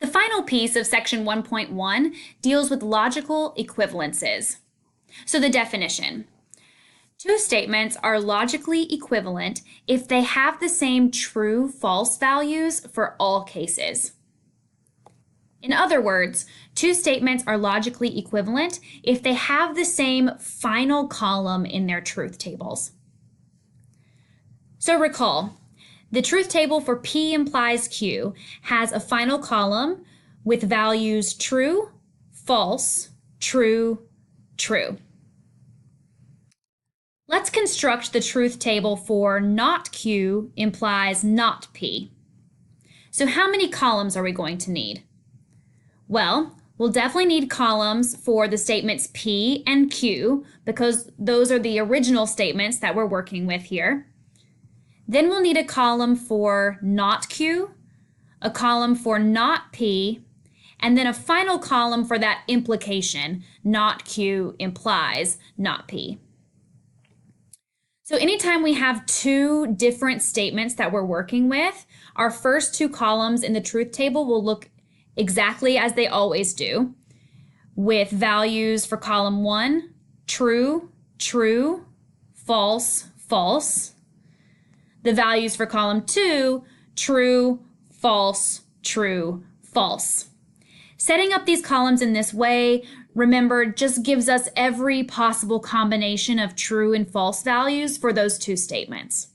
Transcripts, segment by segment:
The final piece of section 1.1 deals with logical equivalences. So the definition. Two statements are logically equivalent if they have the same true-false values for all cases. In other words, two statements are logically equivalent if they have the same final column in their truth tables. So recall, the truth table for P implies Q has a final column with values true, false, true, true. Let's construct the truth table for not Q implies not P. So how many columns are we going to need? Well, we'll definitely need columns for the statements P and Q because those are the original statements that we're working with here. Then we'll need a column for not Q, a column for not P, and then a final column for that implication, not Q implies not P. So anytime we have two different statements that we're working with, our first two columns in the truth table will look exactly as they always do, with values for column 1, true, true, false, false. The values for column 2, true, false, true, false. Setting up these columns in this way, remember, just gives us every possible combination of true and false values for those two statements.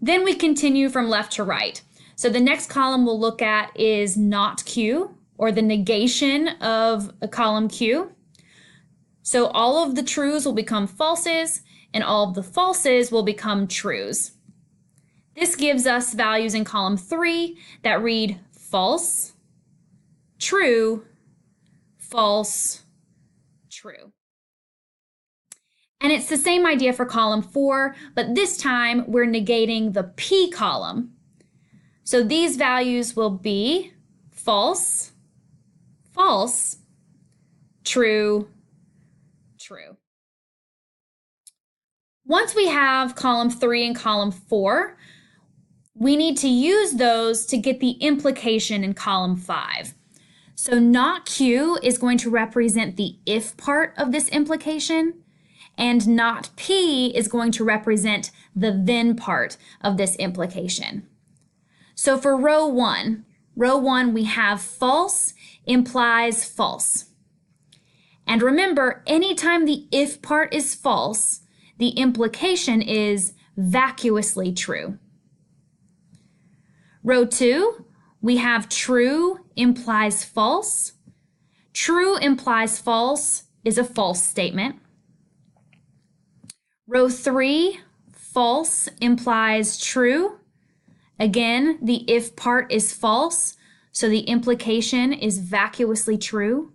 Then we continue from left to right. So the next column we'll look at is not Q, or the negation of a column Q. So all of the trues will become falses, and all of the falses will become trues. This gives us values in column 3 that read false, true, false, true. And it's the same idea for column 4, but this time we're negating the P column. So these values will be false, false, true, true. Once we have column 3 and column 4, we need to use those to get the implication in column 5. So not Q is going to represent the if part of this implication, and not P is going to represent the then part of this implication. So for row 1, we have false implies false. And remember, anytime the if part is false, the implication is vacuously true. Row 2, we have true implies false. True implies false is a false statement. Row 3, false implies true. Again, the if part is false, so the implication is vacuously true.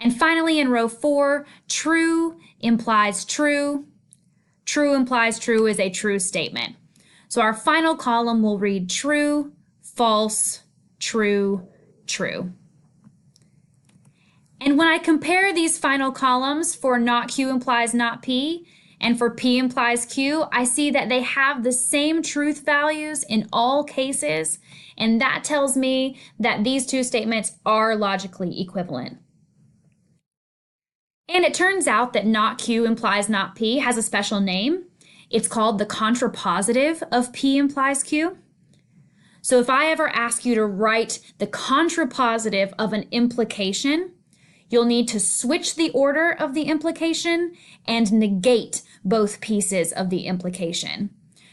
And finally, in row 4, true implies true. True implies true is a true statement. So our final column will read true, false, true, true. And when I compare these final columns for not Q implies not P and for P implies Q, I see that they have the same truth values in all cases, and that tells me that these two statements are logically equivalent. And it turns out that not Q implies not P has a special name. It's called the contrapositive of P implies Q. So if I ever ask you to write the contrapositive of an implication, you'll need to switch the order of the implication and negate both pieces of the implication.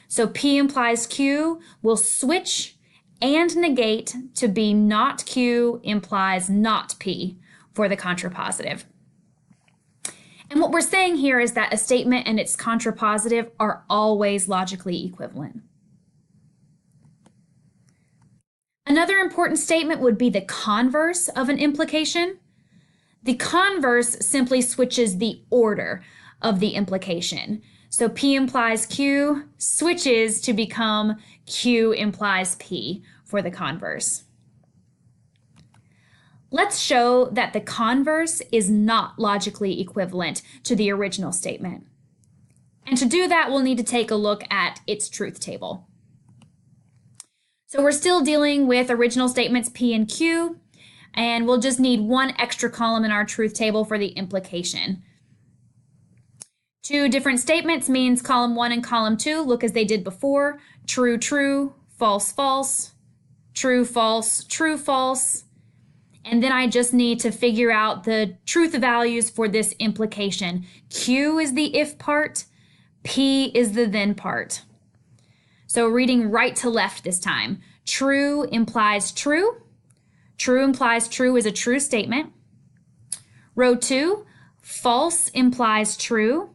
So P implies Q will switch and negate to be not Q implies not P for the contrapositive. And what we're saying here is that a statement and its contrapositive are always logically equivalent. Another important statement would be the converse of an implication. The converse simply switches the order of the implication. So P implies Q switches to become Q implies P for the converse. Let's show that the converse is not logically equivalent to the original statement. And to do that, we'll need to take a look at its truth table. So we're still dealing with original statements P and Q, and we'll just need one extra column in our truth table for the implication. Two different statements means column 1 and column 2 look as they did before. True, true, false, false, true, false, true, false. And then I just need to figure out the truth values for this implication. Q is the if part, P is the then part. So reading right to left this time. True implies true. True implies true is a true statement. Row 2, false implies true.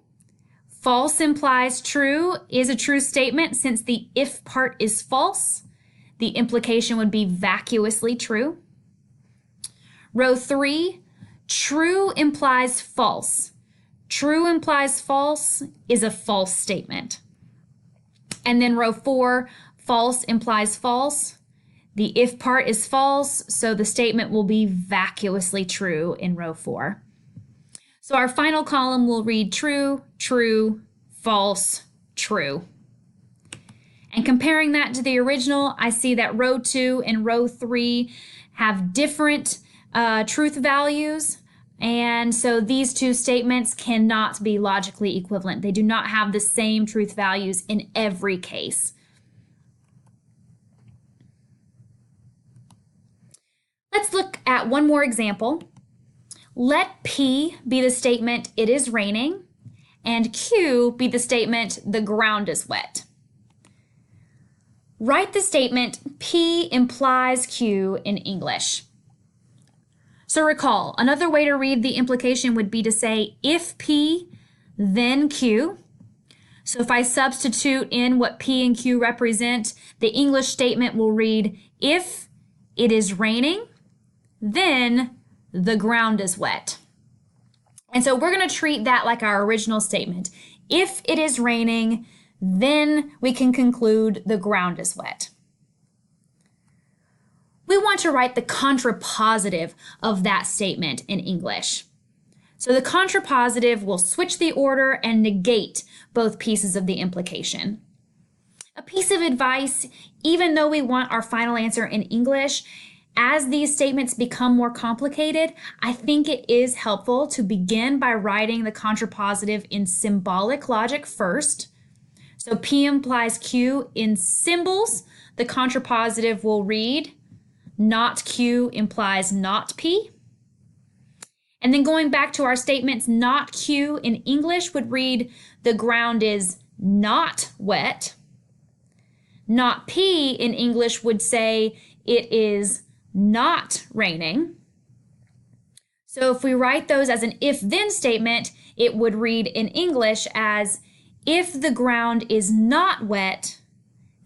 False implies true is a true statement since the if part is false. The implication would be vacuously true. Row 3, true implies false. True implies false is a false statement. And then row 4, false implies false. The if part is false, so the statement will be vacuously true in row 4. So our final column will read true, true, false, true. And comparing that to the original, I see that row 2 and row 3 have different truth values. And so these two statements cannot be logically equivalent. They do not have the same truth values in every case. Let's look at one more example. Let P be the statement, it is raining, and Q be the statement, the ground is wet. Write the statement, P implies Q in English. So recall, another way to read the implication would be to say, if P, then Q. So if I substitute in what P and Q represent, the English statement will read, if it is raining, then the ground is wet. And so we're going to treat that like our original statement. If it is raining, then we can conclude the ground is wet. We want to write the contrapositive of that statement in English. So the contrapositive will switch the order and negate both pieces of the implication. A piece of advice, even though we want our final answer in English, as these statements become more complicated, I think it is helpful to begin by writing the contrapositive in symbolic logic first. So P implies Q in symbols. The contrapositive will read, not Q implies not P. And then going back to our statements, not Q in English would read, the ground is not wet. Not P in English would say, it is not raining. So if we write those as an if-then statement, it would read in English as, if the ground is not wet,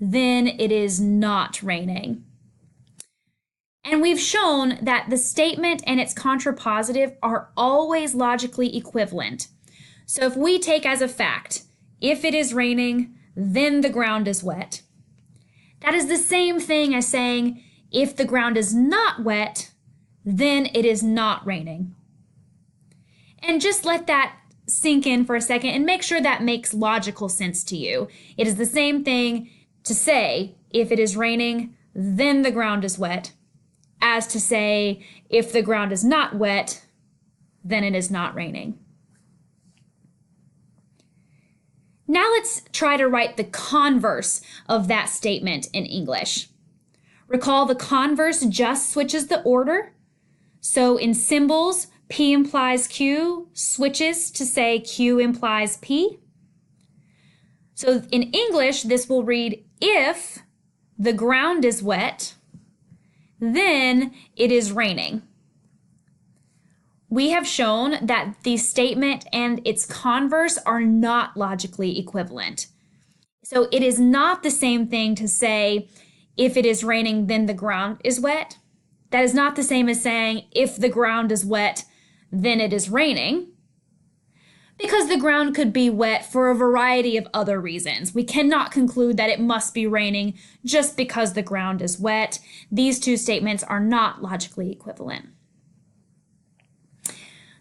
then it is not raining. And we've shown that the statement and its contrapositive are always logically equivalent. So if we take as a fact, if it is raining, then the ground is wet, that is the same thing as saying, if the ground is not wet, then it is not raining. And just let that sink in for a second and make sure that makes logical sense to you. It is the same thing to say, if it is raining, then the ground is wet, as to say, if the ground is not wet, then it is not raining. Now let's try to write the converse of that statement in English. Recall the converse just switches the order. So in symbols, P implies Q switches to say Q implies P. So in English, this will read, if the ground is wet, then it is raining. We have shown that the statement and its converse are not logically equivalent. So it is not the same thing to say, if it is raining, then the ground is wet. That is not the same as saying, if the ground is wet, then it is raining. Because the ground could be wet for a variety of other reasons. We cannot conclude that it must be raining just because the ground is wet. These two statements are not logically equivalent.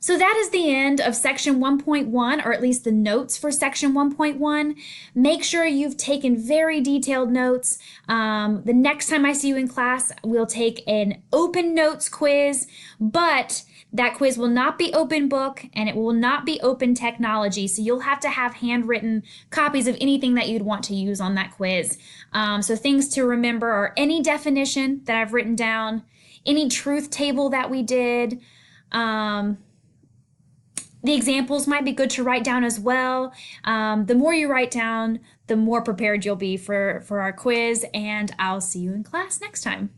So that is the end of section 1.1, or at least the notes for section 1.1. Make sure you've taken very detailed notes. The next time I see you in class, we'll take an open notes quiz, but that quiz will not be open book and it will not be open technology. So you'll have to have handwritten copies of anything that you'd want to use on that quiz. So things to remember are any definition that I've written down, any truth table that we did. The examples might be good to write down as well. The more you write down, the more prepared you'll be for our quiz, and I'll see you in class next time.